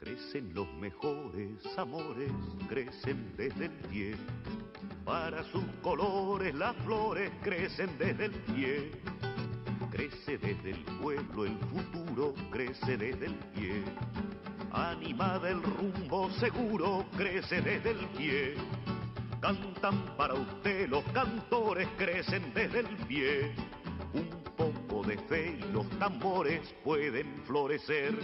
Crecen los mejores amores, crecen desde el pie. Para sus colores las flores crecen desde el pie. Crece desde el pueblo el futuro, crece desde el pie. Animada el rumbo seguro, crece desde el pie. Cantan para usted los cantores, crecen desde el pie. Un poco de fe y los tambores pueden florecer.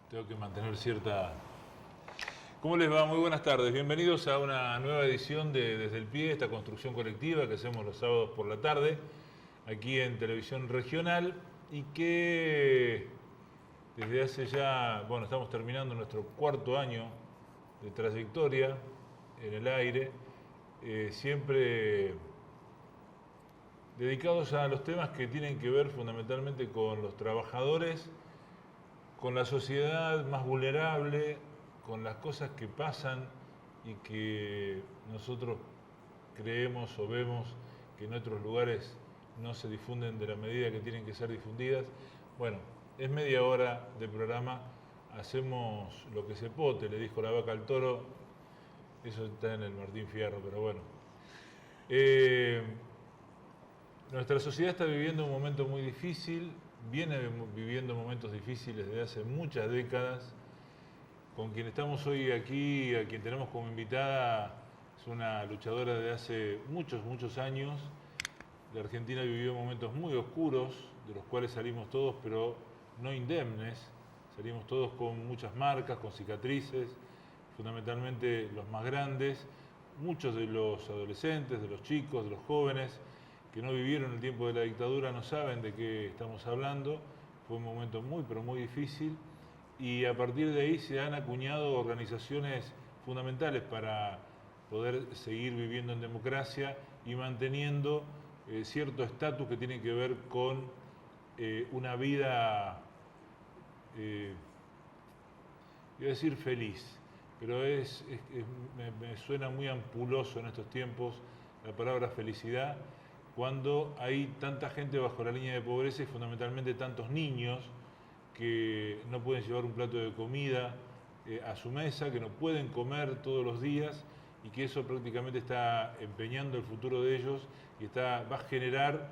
Tengo que mantener cierta... ¿Cómo les va? Muy buenas tardes. Bienvenidos a una nueva edición de Desde el Pie, esta construcción colectiva que hacemos los sábados por la tarde, aquí en Televisión Regional, y que desde hace ya, bueno, estamos terminando nuestro cuarto año de trayectoria en el aire, siempre dedicados a los temas que tienen que ver fundamentalmente con los trabajadores, con la sociedad más vulnerable, con las cosas que pasan y que nosotros creemos o vemos que en otros lugares no se difunden de la medida que tienen que ser difundidas. Bueno, es media hora de programa, hacemos lo que se pote, le dijo la vaca al toro, eso está en el Martín Fierro, pero bueno. Nuestra sociedad está viviendo un momento muy difícil, viene viviendo momentos difíciles desde hace muchas décadas. Con quien estamos hoy aquí, a quien tenemos como invitada, es una luchadora de hace muchos años. La Argentina vivió momentos muy oscuros, de los cuales salimos todos, pero no indemnes. Salimos todos con muchas marcas, con cicatrices, fundamentalmente los más grandes. Muchos de los adolescentes, de los chicos, de los jóvenes que no vivieron el tiempo de la dictadura no saben de qué estamos hablando. Fue un momento muy difícil y a partir de ahí se han acuñado organizaciones fundamentales para poder seguir viviendo en democracia y manteniendo cierto estatus que tiene que ver con una vida, iba a decir feliz, pero me suena muy ampuloso en estos tiempos la palabra felicidad, cuando hay tanta gente bajo la línea de pobreza y fundamentalmente tantos niños que no pueden llevar un plato de comida a su mesa, que no pueden comer todos los días y que eso prácticamente está empeñando el futuro de ellos y va a generar,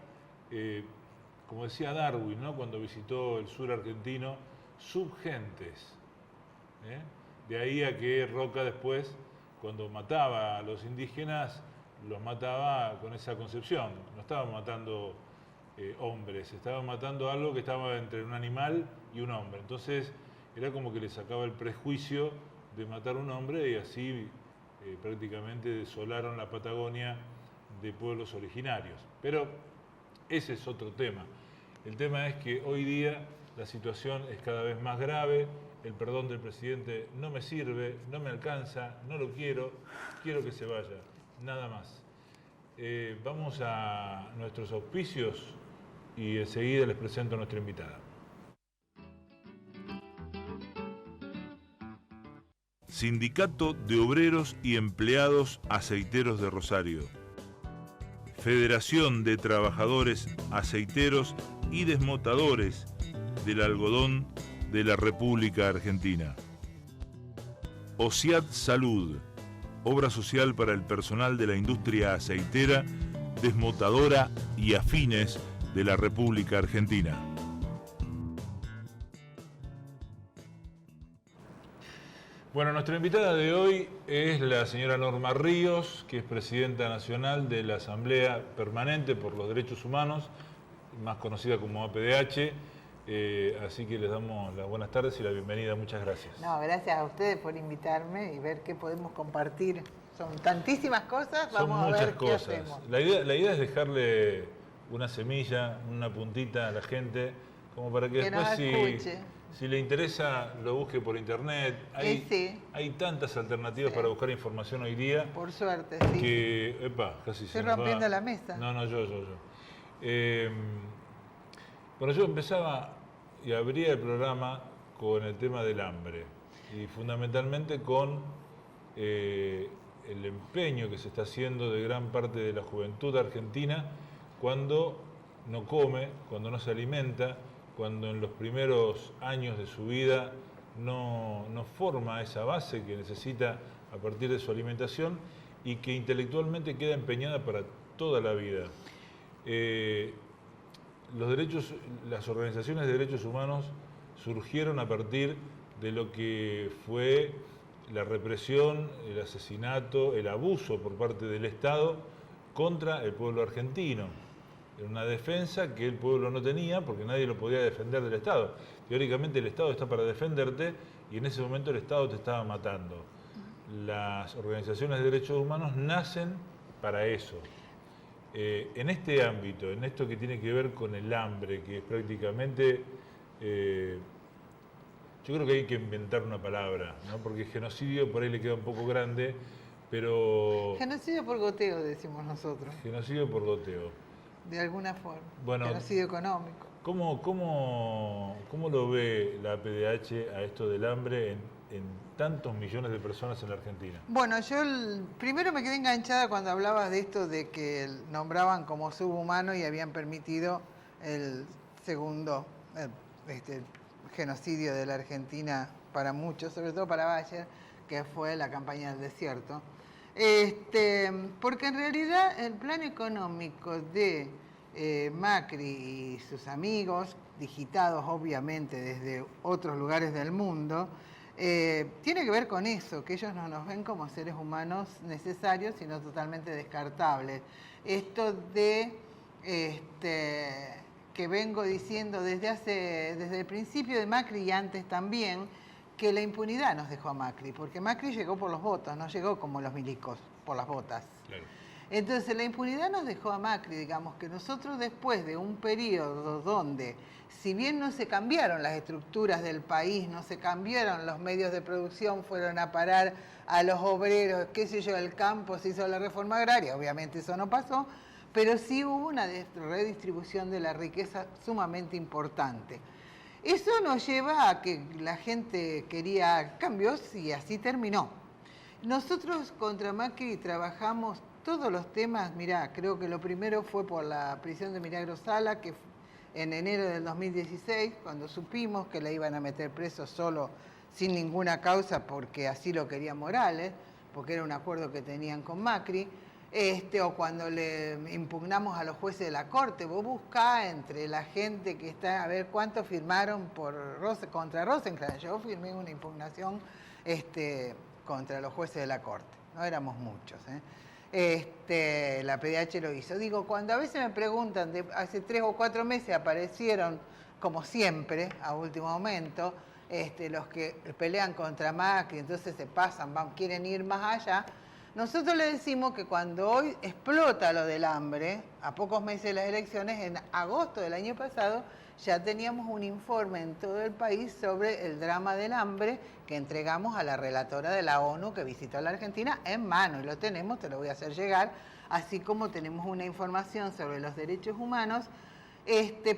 como decía Darwin, ¿no?, cuando visitó el sur argentino, subgentes. De ahí a que Roca después, cuando mataba a los indígenas, los mataba con esa concepción. No estaba matando hombres, estaba matando algo que estaba entre un animal y un hombre. Entonces era como que le sacaba el prejuicio de matar a un hombre y así prácticamente desolaron la Patagonia de pueblos originarios. Pero ese es otro tema. El tema es que hoy día la situación es cada vez más grave. El perdón del presidente no me sirve, no me alcanza, no lo quiero, quiero que se vaya, nada más. Vamos a nuestros auspicios y enseguida les presento a nuestra invitada. Sindicato de Obreros y Empleados Aceiteros de Rosario. Federación de Trabajadores Aceiteros y Desmotadores del Algodón de la República Argentina. OSIAT Salud, obra social para el personal de la industria aceitera, desmotadora y afines de la República Argentina. Bueno, nuestra invitada de hoy es la señora Norma Ríos, que es presidenta nacional de la Asamblea Permanente por los Derechos Humanos, más conocida como APDH. Así que les damos las buenas tardes y la bienvenida. Muchas gracias. No, gracias a ustedes por invitarme y ver qué podemos compartir. Son tantísimas cosas, vamos a ver qué hacemos. La idea es dejarle una semilla, una puntita a la gente, como para que después si le interesa lo busque por internet. Hay tantas alternativas para buscar información hoy día. Por suerte, sí. Que, casi estoy rompiendo la mesa. No, yo. Bueno, yo empezaba y abría el programa con el tema del hambre y fundamentalmente con el empeño que se está haciendo de gran parte de la juventud argentina cuando no come, cuando no se alimenta, cuando en los primeros años de su vida no forma esa base que necesita a partir de su alimentación y que intelectualmente queda empeñada para toda la vida. Las organizaciones de derechos humanos surgieron a partir de lo que fue la represión, el asesinato, el abuso por parte del Estado contra el pueblo argentino. Era una defensa que el pueblo no tenía porque nadie lo podía defender del Estado. Teóricamente el Estado está para defenderte y en ese momento el Estado te estaba matando. Las organizaciones de derechos humanos nacen para eso. En este ámbito, en esto que tiene que ver con el hambre, que es prácticamente... yo creo que hay que inventar una palabra, ¿no? Porque genocidio por ahí le queda un poco grande, pero... Genocidio por goteo, decimos nosotros. Genocidio por goteo. De alguna forma. Bueno, genocidio económico. ¿Cómo lo ve la APDH a esto del hambre en tantos millones de personas en la Argentina? Bueno, yo primero me quedé enganchada cuando hablabas de esto de que nombraban como subhumano y habían permitido el segundo genocidio de la Argentina para muchos, sobre todo para Bayer, que fue la campaña del desierto. Porque en realidad el plan económico de Macri y sus amigos, digitados obviamente desde otros lugares del mundo, tiene que ver con eso, que ellos no nos ven como seres humanos necesarios, sino totalmente descartables. Esto de que vengo diciendo desde el principio de Macri y antes también, que la impunidad nos dejó a Macri, porque Macri llegó por los votos, no llegó como los milicos, por las botas. Claro. Entonces la impunidad nos dejó a Macri, digamos que nosotros después de un periodo donde, si bien no se cambiaron las estructuras del país, no se cambiaron los medios de producción, fueron a parar a los obreros, qué sé yo, el campo, se hizo la reforma agraria, obviamente eso no pasó, pero sí hubo una redistribución de la riqueza sumamente importante. Eso nos lleva a que la gente quería cambios y así terminó. Nosotros contra Macri trabajamos todos los temas, mirá, creo que lo primero fue por la prisión de Milagro Sala, que en enero del 2016, cuando supimos que la iban a meter preso solo, sin ninguna causa, porque así lo quería Morales, porque era un acuerdo que tenían con Macri, o cuando le impugnamos a los jueces de la Corte, vos buscá entre la gente que está, a ver cuántos firmaron contra Rosenkrantz. Yo firmé una impugnación contra los jueces de la Corte, no éramos muchos, la PDH lo hizo. Digo, cuando a veces me preguntan, hace 3 o 4 meses aparecieron, como siempre, a último momento, los que pelean contra Macri, entonces se pasan, quieren ir más allá. Nosotros le decimos que cuando hoy explota lo del hambre, a pocos meses de las elecciones, en agosto del año pasado, ya teníamos un informe en todo el país sobre el drama del hambre que entregamos a la relatora de la ONU que visitó la Argentina en mano, y lo tenemos, te lo voy a hacer llegar, así como tenemos una información sobre los derechos humanos,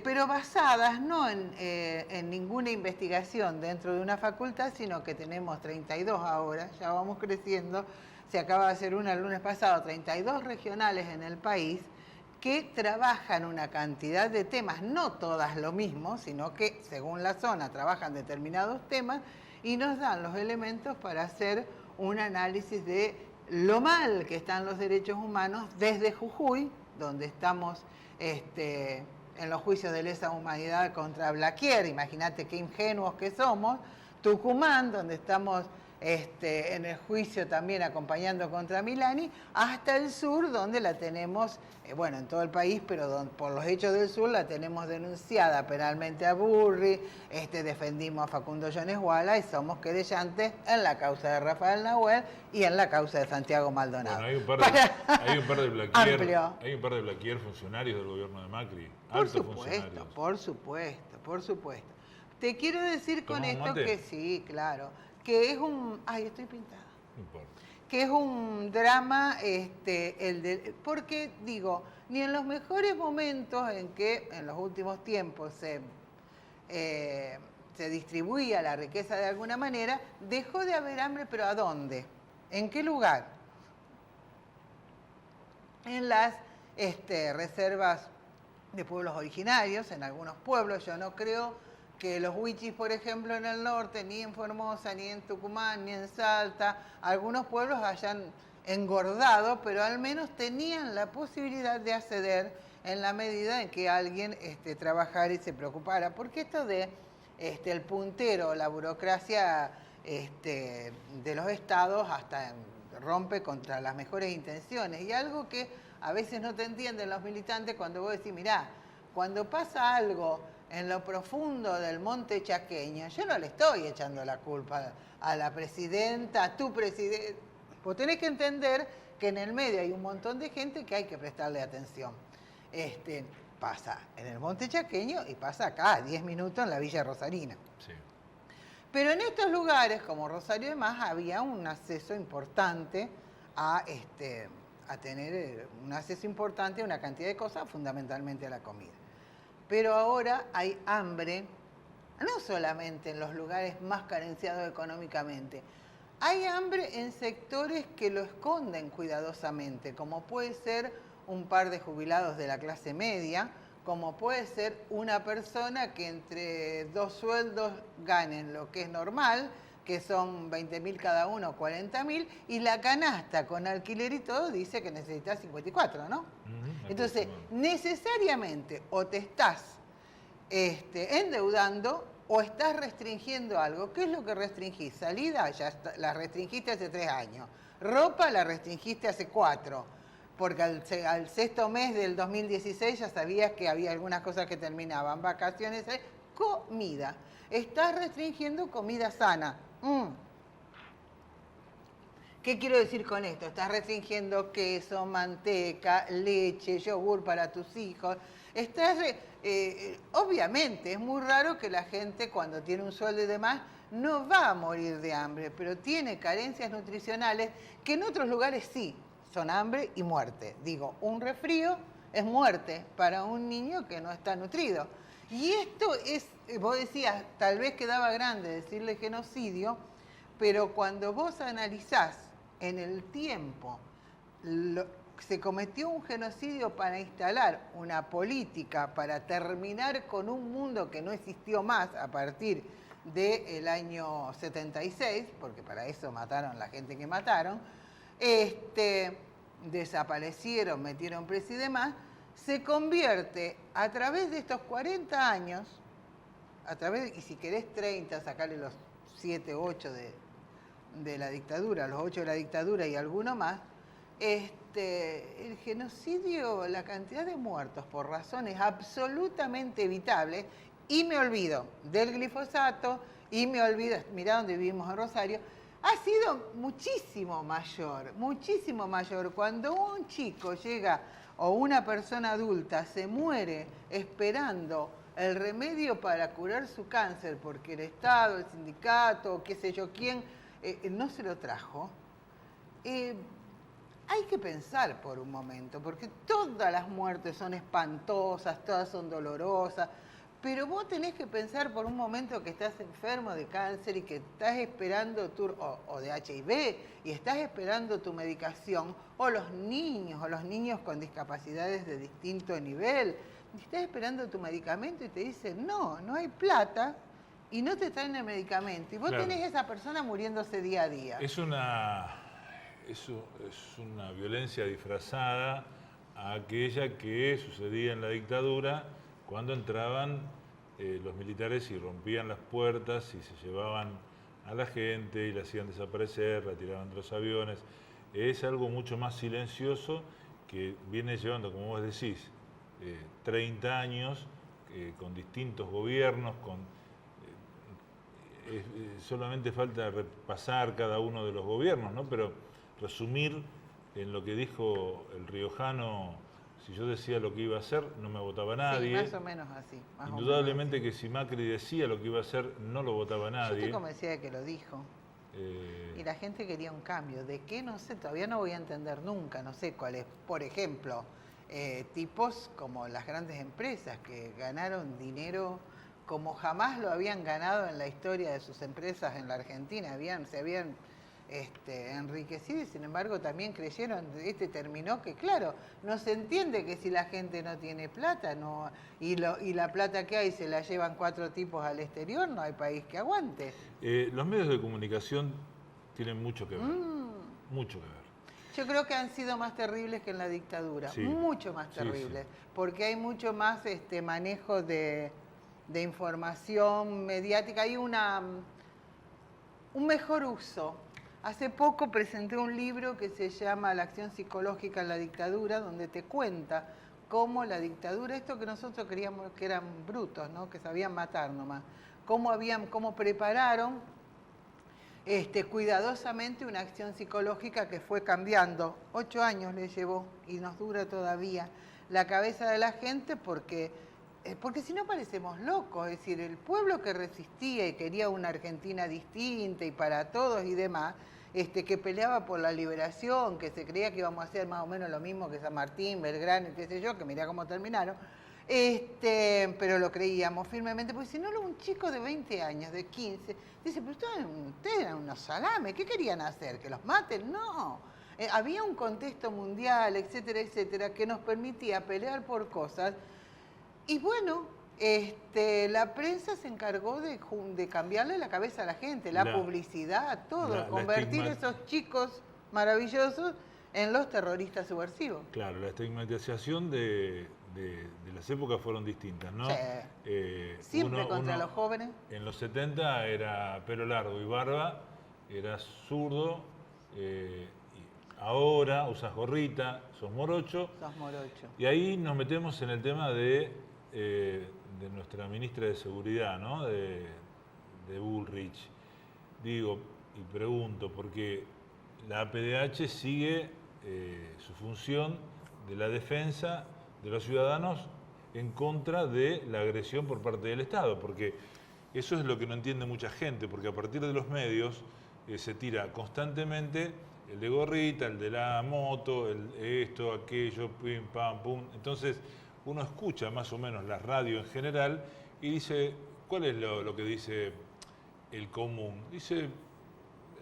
pero basadas no en ninguna investigación dentro de una facultad, sino que tenemos 32 ahora, ya vamos creciendo. Se acaba de hacer una el lunes pasado, 32 regionales en el país que trabajan una cantidad de temas, no todas lo mismo, sino que según la zona trabajan determinados temas y nos dan los elementos para hacer un análisis de lo mal que están los derechos humanos desde Jujuy, donde estamos en los juicios de lesa humanidad contra Blaquier, imagínate qué ingenuos que somos, Tucumán, donde estamos en el juicio también acompañando contra Milani, hasta el sur, donde la tenemos, en todo el país, pero por los hechos del sur la tenemos denunciada penalmente a Burri, defendimos a Facundo Jones Guala y somos querellantes en la causa de Rafael Nahuel y en la causa de Santiago Maldonado. Bueno, hay un par de Blaquier funcionarios del gobierno de Macri, altos funcionarios. Por supuesto. Te quiero decir con esto que sí, claro, que es un... Ay, estoy pintada. No importa. Que es un drama, porque digo, ni en los mejores momentos en que en los últimos tiempos se distribuía la riqueza de alguna manera, dejó de haber hambre, pero ¿a dónde? ¿En qué lugar? en las reservas de pueblos originarios, en algunos pueblos. Yo no creo que los huichis, por ejemplo, en el norte, ni en Formosa, ni en Tucumán, ni en Salta, algunos pueblos hayan engordado, pero al menos tenían la posibilidad de acceder en la medida en que alguien trabajara y se preocupara. Porque esto de el puntero, la burocracia de los estados hasta rompe contra las mejores intenciones. Y algo que a veces no te entienden los militantes cuando vos decís, mirá, cuando pasa algo en lo profundo del monte chaqueño, yo no le estoy echando la culpa a la presidenta, a tu presidente. Vos tenés que entender que en el medio hay un montón de gente que hay que prestarle atención. Pasa en el monte chaqueño y pasa acá, a 10 minutos en la Villa Rosarina. Sí. Pero en estos lugares, como Rosario y demás, había un acceso importante a tener un acceso importante a una cantidad de cosas, fundamentalmente a la comida. Pero ahora hay hambre, no solamente en los lugares más carenciados económicamente, hay hambre en sectores que lo esconden cuidadosamente, como puede ser un par de jubilados de la clase media, como puede ser una persona que entre 2 sueldos ganen lo que es normal, que son 20.000 cada uno, 40.000, y la canasta con alquiler y todo dice que necesita 54, ¿no? Entonces, necesariamente o te estás endeudando o estás restringiendo algo. ¿Qué es lo que restringís? Salida, ya la restringiste hace 3 años. Ropa la restringiste hace 4, porque al 6º mes del 2016 ya sabías que había algunas cosas que terminaban. Vacaciones, comida. Estás restringiendo comida sana. ¿Qué quiero decir con esto? Estás restringiendo queso, manteca, leche, yogur para tus hijos. Obviamente, es muy raro que la gente cuando tiene un sueldo y demás no va a morir de hambre, pero tiene carencias nutricionales que en otros lugares sí son hambre y muerte. Digo, un resfrío es muerte para un niño que no está nutrido. Y esto es, vos decías, tal vez quedaba grande decirle genocidio, pero cuando vos analizás en el tiempo, se cometió un genocidio para instalar una política, para terminar con un mundo que no existió más a partir del año 76, porque para eso mataron la gente que mataron, desaparecieron, metieron preso y demás, se convierte a través de estos 40 años, y si querés 30, sacarle los 7, 8 de la dictadura, los 8 de la dictadura y alguno más, el genocidio, la cantidad de muertos por razones absolutamente evitables, y me olvido del glifosato, y me olvido, mirá donde vivimos en Rosario, ha sido muchísimo mayor, muchísimo mayor. Cuando un chico llega o una persona adulta se muere esperando el remedio para curar su cáncer porque el Estado, el sindicato, qué sé yo quién, no se lo trajo, hay que pensar por un momento, porque todas las muertes son espantosas, todas son dolorosas, pero vos tenés que pensar por un momento que estás enfermo de cáncer y que estás esperando o de HIV y estás esperando tu medicación, o los niños con discapacidades de distinto nivel, y estás esperando tu medicamento y te dicen, no hay plata y no te traen el medicamento. Y vos tenés a esa persona muriéndose día a día. Es una violencia disfrazada a aquella que sucedía en la dictadura, cuando entraban los militares y rompían las puertas y se llevaban a la gente y la hacían desaparecer, la tiraban de los aviones. Es algo mucho más silencioso que viene llevando, como vos decís, 30 años con distintos gobiernos, solamente falta repasar cada uno de los gobiernos, ¿no? Pero resumir en lo que dijo el riojano: si yo decía lo que iba a hacer, no me votaba nadie. Sí, más o menos así. Indudablemente que si Macri decía lo que iba a hacer, no lo votaba nadie. Yo estoy convencida de que lo dijo. Y la gente quería un cambio. ¿De qué? No sé, todavía no voy a entender nunca, no sé cuál es. Por ejemplo, tipos como las grandes empresas que ganaron dinero como jamás lo habían ganado en la historia de sus empresas en la Argentina. Se habían enriquecido y sin embargo también creyeron, terminó que claro, no se entiende que si la gente no tiene plata y la plata que hay se la llevan 4 tipos al exterior, no hay país que aguante. Los medios de comunicación tienen mucho que ver, mucho que ver. Yo creo que han sido más terribles que en la dictadura, sí, mucho más terribles, porque hay mucho más manejo de información mediática, hay un mejor uso. Hace poco presenté un libro que se llama La acción psicológica en la dictadura, donde te cuenta cómo la dictadura, esto que nosotros creíamos que eran brutos, ¿no? Que sabían matar nomás, cómo prepararon cuidadosamente una acción psicológica que fue cambiando. 8 años le llevó y nos dura todavía la cabeza de la gente porque si no parecemos locos, es decir, el pueblo que resistía y quería una Argentina distinta y para todos y demás, que peleaba por la liberación, que se creía que íbamos a hacer más o menos lo mismo que San Martín, Belgrano y qué sé yo, que mirá cómo terminaron, pero lo creíamos firmemente, porque si no, un chico de 20 años, de 15, dice, pero ustedes eran unos salames, ¿qué querían hacer? ¿Que los maten? No. Había un contexto mundial, etcétera, etcétera, que nos permitía pelear por cosas. Y bueno, la prensa se encargó de cambiarle la cabeza a la gente, la publicidad, todo, convertir esos chicos maravillosos en los terroristas subversivos. Claro, la estigmatización de las épocas fueron distintas, ¿no? Sí. Siempre contra los jóvenes. En los 70 era pelo largo y barba, era zurdo, ahora usas gorrita, sos morocho. Sos morocho. Y ahí nos metemos en el tema de nuestra ministra de Seguridad, ¿no? De Bullrich. Digo, y pregunto, porque la APDH sigue su función de la defensa de los ciudadanos en contra de la agresión por parte del Estado, porque eso es lo que no entiende mucha gente, porque a partir de los medios se tira constantemente el de gorrita, el de la moto, esto, aquello, pim, pam, pum. Entonces uno escucha más o menos la radio en general y dice, ¿cuál es lo que dice el común? Dice,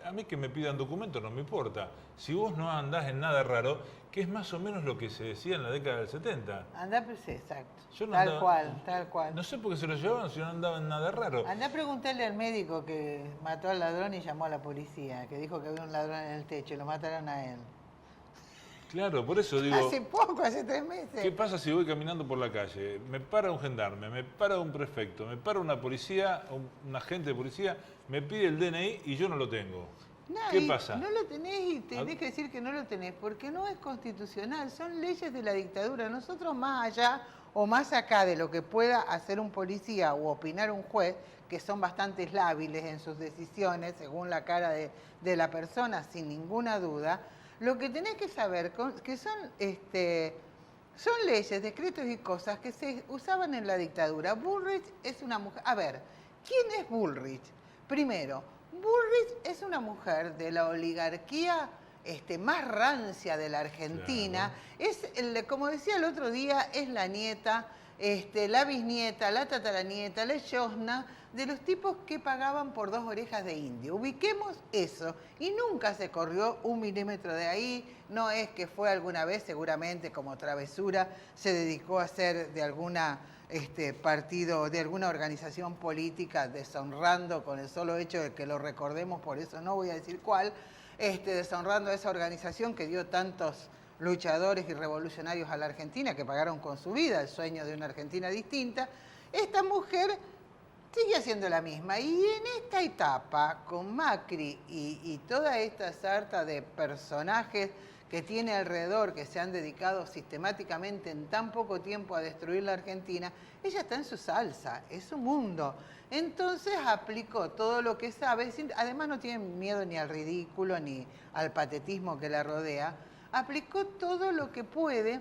a mí que me pidan documentos no me importa. Si vos no andás en nada raro, que es más o menos lo que se decía en la década del 70. Andá, pues sí, exacto. Yo no tal andaba, cual. No sé por qué se lo llevaban si no andaba en nada raro. Andá a preguntarle al médico que mató al ladrón y llamó a la policía, que dijo que había un ladrón en el techo y lo mataron a él. Claro, por eso digo... Hace poco, hace 3 meses. ¿Qué pasa si voy caminando por la calle? Me para un gendarme, me para un prefecto, me para una policía, un agente de policía, me pide el DNI y yo no lo tengo. No, ¿Qué pasa? No lo tenés y tenés que decir que no lo tenés, porque no es constitucional, son leyes de la dictadura. Nosotros más allá o más acá de lo que pueda hacer un policía o opinar un juez, que son bastante lábiles en sus decisiones, según la cara de la persona, sin ninguna duda, lo que tenés que saber que son leyes, decretos y cosas que se usaban en la dictadura. Bullrich es una mujer... A ver, ¿quién es Bullrich? Primero, Bullrich es una mujer de la oligarquía más rancia de la Argentina. Claro. Como decía el otro día, es la nieta, la bisnieta, la tataranieta, la yosna, de los tipos que pagaban por 2 orejas de indio. Ubiquemos eso. Y nunca se corrió 1 milímetro de ahí. No es que fue alguna vez, seguramente como travesura, se dedicó a hacer de alguna... partido, de alguna organización política, deshonrando con el solo hecho de que lo recordemos, por eso no voy a decir cuál, deshonrando a esa organización que dio tantos luchadores y revolucionarios a la Argentina, que pagaron con su vida el sueño de una Argentina distinta. Esta mujer sigue haciendo la misma, y en esta etapa, con Macri y toda esta sarta de personajes que tiene alrededor, que se han dedicado sistemáticamente en tan poco tiempo a destruir la Argentina, ella está en su salsa, es su mundo. Entonces aplicó todo lo que sabe, además no tiene miedo ni al ridículo ni al patetismo que la rodea, aplicó todo lo que puede,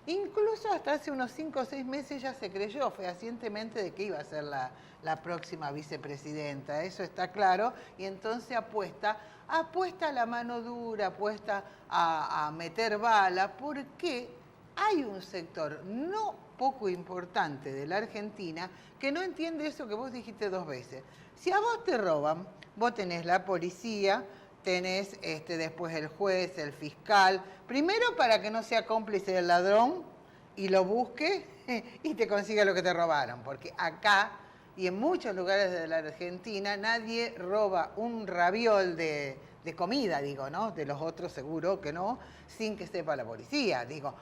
incluso hasta hace unos 5 o 6 meses ya se creyó fehacientemente de que iba a ser la próxima vicepresidenta, eso está claro, y entonces apuesta a la mano dura, apuesta a meter bala, porque hay un sector no poco importante de la Argentina que no entiende eso que vos dijiste 2 veces. Si a vos te roban, vos tenés la policía, tenés después el juez, el fiscal, primero para que no sea cómplice del ladrón y lo busque y te consiga lo que te robaron, porque acá y en muchos lugares de la Argentina nadie roba un raviol de comida, digo, ¿no? De los otros seguro que no, sin que sepa la policía, digo.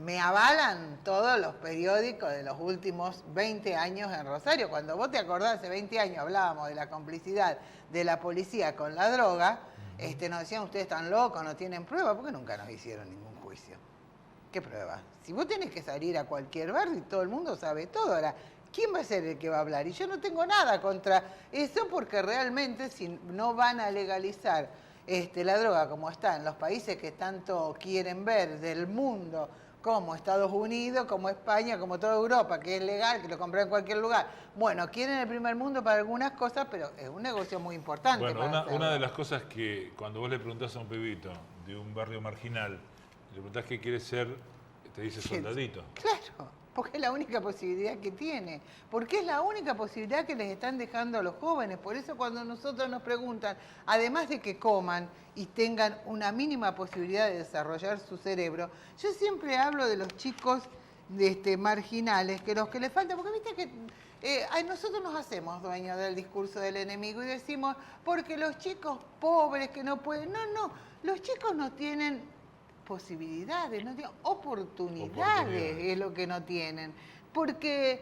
Me avalan todos los periódicos de los últimos 20 años en Rosario. Cuando vos te acordás, hace 20 años hablábamos de la complicidad de la policía con la droga, nos decían, ustedes están locos, no tienen prueba, porque nunca nos hicieron ningún juicio. ¿Qué prueba? Si vos tenés que salir a cualquier barrio y todo el mundo sabe todo, ahora, ¿quién va a ser el que va a hablar? Y yo no tengo nada contra eso, porque realmente si no van a legalizar la droga como está en los países que tanto quieren ver del mundo, como Estados Unidos, como España, como toda Europa, que es legal, que lo compran en cualquier lugar. Bueno, quieren el primer mundo para algunas cosas, pero es un negocio muy importante. Bueno, una de las cosas que cuando vos le preguntás a un pibito de un barrio marginal, le preguntás qué quiere ser, te dice soldadito. Claro, porque es la única posibilidad que tiene, porque es la única posibilidad que les están dejando a los jóvenes. Por eso cuando nosotros nos preguntan, además de que coman y tengan una mínima posibilidad de desarrollar su cerebro, yo siempre hablo de los chicos marginales, que los que les falta, porque viste que nosotros nos hacemos dueños del discurso del enemigo y decimos, porque los chicos pobres que no pueden, no, los chicos no tienen posibilidades, no tienen oportunidades, es lo que no tienen. Porque,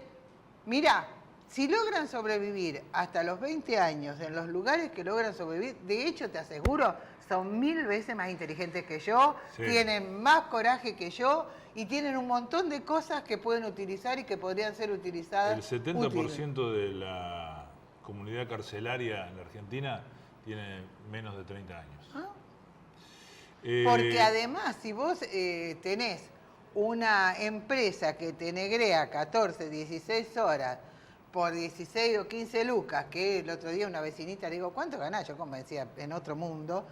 mirá, si logran sobrevivir hasta los 20 años en los lugares que logran sobrevivir, de hecho te aseguro, son 1000 veces más inteligentes que yo, tienen más coraje que yo y tienen un montón de cosas que pueden utilizar y que podrían ser utilizadas. El 70% de la comunidad carcelaria en la Argentina tiene menos de 30 años. ¿Ah? Porque además, si vos tenés una empresa que te negrea 14, 16 horas por 16 o 15 lucas, que el otro día una vecinita le digo, ¿cuánto ganás? Yo como decía, en otro mundo,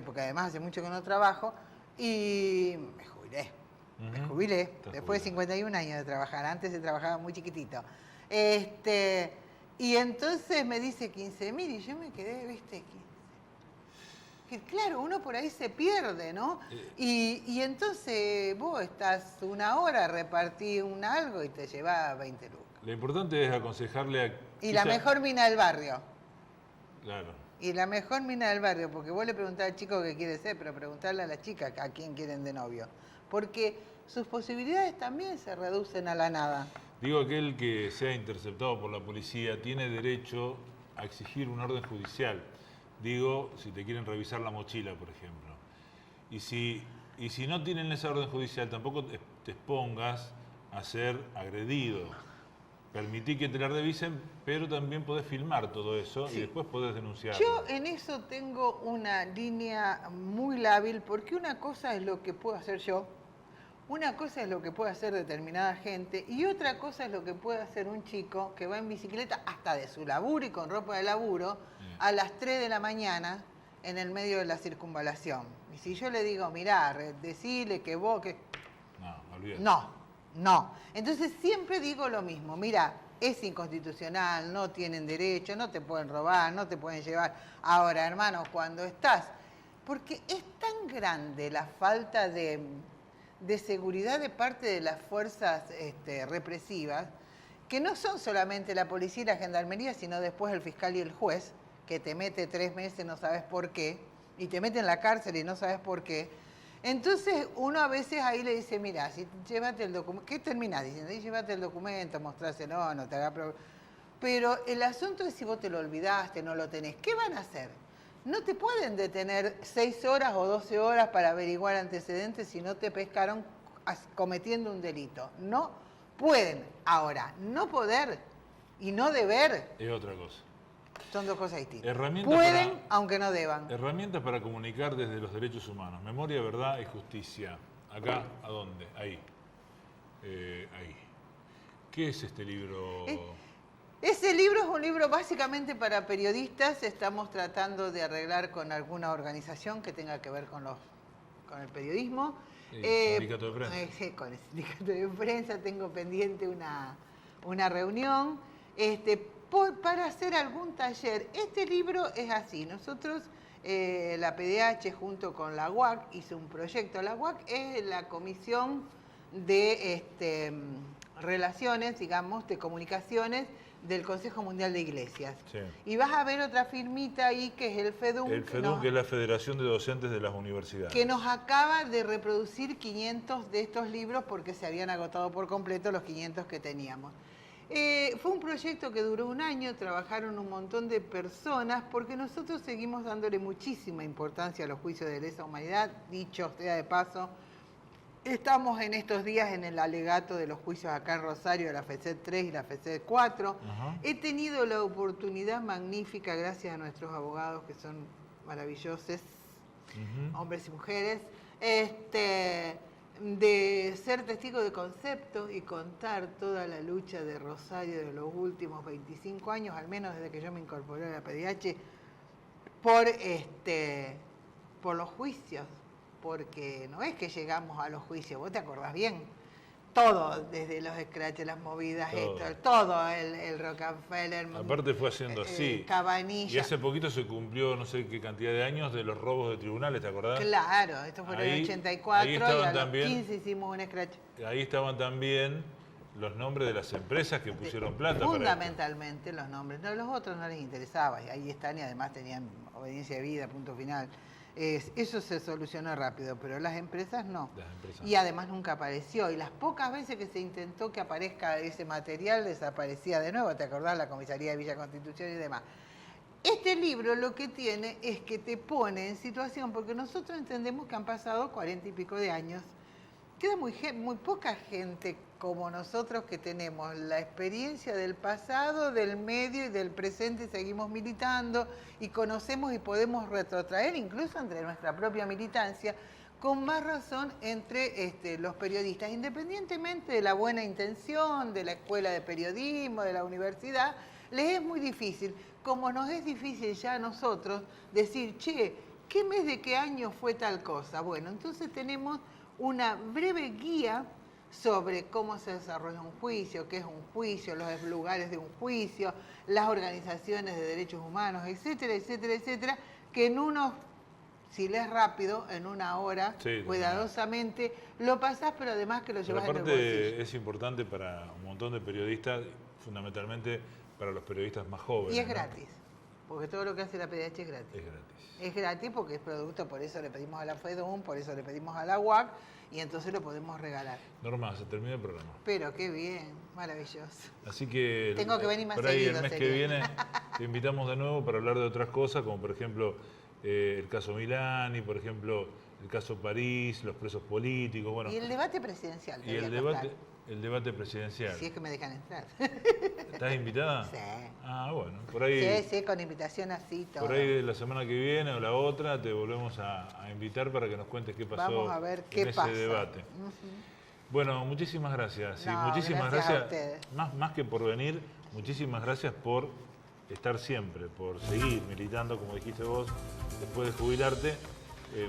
porque además hace mucho que no trabajo, y me jubilé. Me jubilé, después de 51 años de trabajar, antes se trabajaba muy chiquitito. Y entonces me dice 15.000 y yo me quedé, viste, que claro, uno por ahí se pierde, ¿no? Y entonces vos estás una hora, repartís algo y te llevas 20 lucas. Lo importante es aconsejarle a... Y la mejor mina del barrio. Claro. Y la mejor mina del barrio, porque vos le preguntás al chico qué quiere ser, pero preguntarle a la chica a quién quieren de novio. Porque sus posibilidades también se reducen a la nada. Digo, aquel que sea interceptado por la policía tiene derecho a exigir un orden judicial. Digo, si te quieren revisar la mochila, por ejemplo. Y si no tienen esa orden judicial, tampoco te expongas a ser agredido. Permití que te la revisen, pero también podés filmar todo eso y después podés denunciarlo. Yo en eso tengo una línea muy lábil, porque una cosa es lo que puedo hacer yo, una cosa es lo que puede hacer determinada gente y otra cosa es lo que puede hacer un chico que va en bicicleta hasta de su laburo y con ropa de laburo a las 3 de la mañana en el medio de la circunvalación. Y si yo le digo, mirá, decile que vos... No, olvídate. No. Entonces siempre digo lo mismo, mira, es inconstitucional, no tienen derecho, no te pueden robar, no te pueden llevar. Ahora, hermano, cuando estás... Porque es tan grande la falta de seguridad de parte de las fuerzas represivas, que no son solamente la policía y la gendarmería, sino después el fiscal y el juez, que te mete 3 meses, no sabes por qué, y te mete en la cárcel y no sabes por qué. Entonces uno a veces ahí le dice, mira, si llévate el documento, ¿qué terminás diciendo? Llévate el documento, mostráselo, no te haga problema. Pero el asunto es si vos te lo olvidaste, no lo tenés. ¿Qué van a hacer? No te pueden detener 6 horas o 12 horas para averiguar antecedentes si no te pescaron cometiendo un delito. No pueden. Ahora, no poder y no deber es otra cosa. Son dos cosas distintas. Pueden, aunque no deban. Herramientas para comunicar desde los derechos humanos. Memoria, verdad y justicia. Acá, ¿a dónde? Ahí. Ahí. ¿Qué es este libro? Ese libro es un libro básicamente para periodistas. Estamos tratando de arreglar con alguna organización que tenga que ver con el periodismo. Sindicato de prensa. Con el sindicato de prensa tengo pendiente una reunión para hacer algún taller. Este libro es así. Nosotros la PDH junto con la UAC hizo un proyecto. La UAC es la Comisión de Relaciones, digamos, de Comunicaciones del Consejo Mundial de Iglesias. Sí. Y vas a ver otra firmita ahí que es el FEDUM. El FEDUM, que es la Federación de Docentes de las Universidades. Que nos acaba de reproducir 500 de estos libros porque se habían agotado por completo los 500 que teníamos. Fue un proyecto que duró un año, trabajaron un montón de personas, porque nosotros seguimos dándole muchísima importancia a los juicios de lesa humanidad. Dicho sea de paso, estamos en estos días en el alegato de los juicios acá en Rosario, la FECED 3 y la FECED 4. He tenido la oportunidad magnífica, gracias a nuestros abogados que son maravillosos, hombres y mujeres, de ser testigo de concepto y contar toda la lucha de Rosario de los últimos 25 años, al menos desde que yo me incorporé a la PDH, por los juicios, porque no es que llegamos a los juicios, vos te acordás bien, todo, desde los scratches, las movidas, todo, el Rockefeller. Aparte fue haciendo así. Cabanilla. Y hace poquito se cumplió no sé qué cantidad de años de los robos de tribunales, ¿te acordás? Claro, esto fue en el 84 y a los 15 hicimos un scratch. Ahí estaban también los nombres de las empresas que pusieron plata. Fundamentalmente los nombres. No, los otros no les interesaba, y ahí están, y además tenían obediencia de vida, punto final. Eso se solucionó rápido, pero las empresas no. Y además nunca apareció. Y las pocas veces que se intentó que aparezca ese material, desaparecía de nuevo. ¿Te acordás? La comisaría de Villa Constitución y demás. Este libro lo que tiene es que te pone en situación, porque nosotros entendemos que han pasado 40 y pico de años. Queda muy poca gente como nosotros que tenemos la experiencia del pasado, del medio y del presente, y seguimos militando y conocemos y podemos retrotraer incluso entre nuestra propia militancia, con más razón entre los periodistas, independientemente de la buena intención, de la escuela de periodismo, de la universidad, les es muy difícil, como nos es difícil ya a nosotros decir, che, ¿qué mes de qué año fue tal cosa? Bueno, entonces tenemos una breve guía sobre cómo se desarrolla un juicio, qué es un juicio, los lugares de un juicio, las organizaciones de derechos humanos, etcétera, etcétera, etcétera, que en si lees rápido, en una hora, cuidadosamente, lo pasás, pero además que lo llevas en el bolsillo. Aparte es importante para un montón de periodistas, fundamentalmente para los periodistas más jóvenes. Y es gratis, porque todo lo que hace la PDH es gratis. Es gratis. Es gratis porque es producto, por eso le pedimos a la FEDUM, por eso le pedimos a la UAC, y entonces lo podemos regalar. Norma, se termina el programa. Pero qué bien, maravilloso. Así que tengo que venir más por ahí seguido, el mes que viene te invitamos de nuevo para hablar de otras cosas, como por ejemplo el caso Milani, por ejemplo el caso París, los presos políticos. Bueno, y el debate presidencial. Y el debate presidencial. Si es que me dejan entrar. ¿Estás invitada? Sí. Ah, bueno, por ahí. Sí, con invitación así todo. Por ahí la semana que viene o la otra te volvemos a invitar para que nos cuentes qué pasó. Vamos a ver qué ese debate. Bueno, muchísimas gracias. No, muchísimas gracias a ustedes. Más que por venir, muchísimas gracias por estar siempre, por seguir militando, como dijiste vos, después de jubilarte.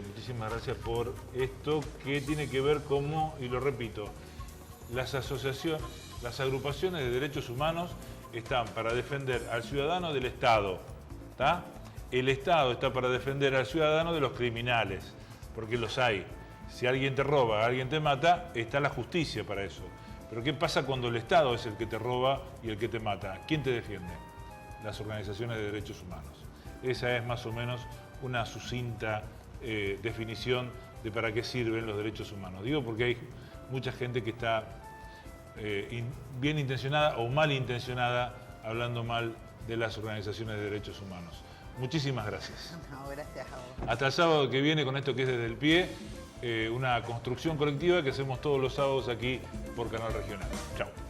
Muchísimas gracias por esto que tiene que ver como, y lo repito, las agrupaciones de derechos humanos están para defender al ciudadano del Estado, ¿tá? El Estado está para defender al ciudadano de los criminales, porque los hay. Si alguien te roba, alguien te mata, está la justicia para eso. Pero ¿qué pasa cuando el Estado es el que te roba y el que te mata? ¿Quién te defiende? Las organizaciones de derechos humanos. Esa es más o menos una sucinta definición de para qué sirven los derechos humanos. Digo porque hay mucha gente que está bien intencionada o mal intencionada hablando mal de las organizaciones de derechos humanos. Muchísimas gracias. No, gracias a vos. Hasta el sábado que viene con esto que es Desde el Pie, una construcción colectiva que hacemos todos los sábados aquí por Canal Regional. Chao.